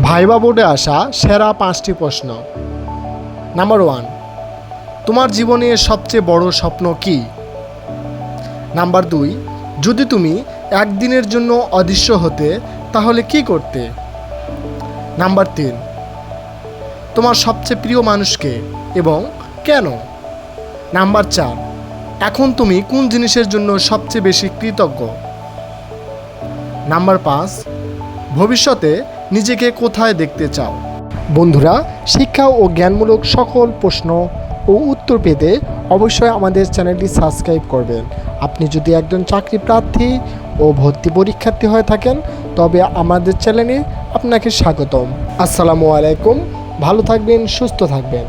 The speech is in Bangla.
ভাইবা বোর্ডে আসা সেরা 5টি প্রশ্ন। নাম্বার 1, তোমার জীবনে সবচেয়ে বড় স্বপ্ন কি? নাম্বার 2, যদি তুমি একদিনের জন্য অদৃশ্য হতে তাহলে কি করতে? নাম্বার 3, তোমার সবচেয়ে প্রিয় মানুষকে এবং কেন? নাম্বার 4, এখন তুমি কোন জিনিসের জন্য সবচেয়ে বেশি কৃতজ্ঞ? নাম্বার 5, ভবিষ্যতে নিজেকে কোথায় দেখতে চাও? বন্ধুরা, শিক্ষা ও জ্ঞানমূলক সকল প্রশ্ন ও উত্তর পেতে অবশ্যই আমাদের চ্যানেলটি সাবস্ক্রাইব করবেন। আপনি যদি একজন চাকরি প্রার্থী ও ভর্তি পরীক্ষার্থী হয়ে থাকেন তবে আমাদের চ্যানেলে আপনাকে স্বাগতম। আসসালামু আলাইকুম, ভালো থাকবেন, সুস্থ থাকবেন।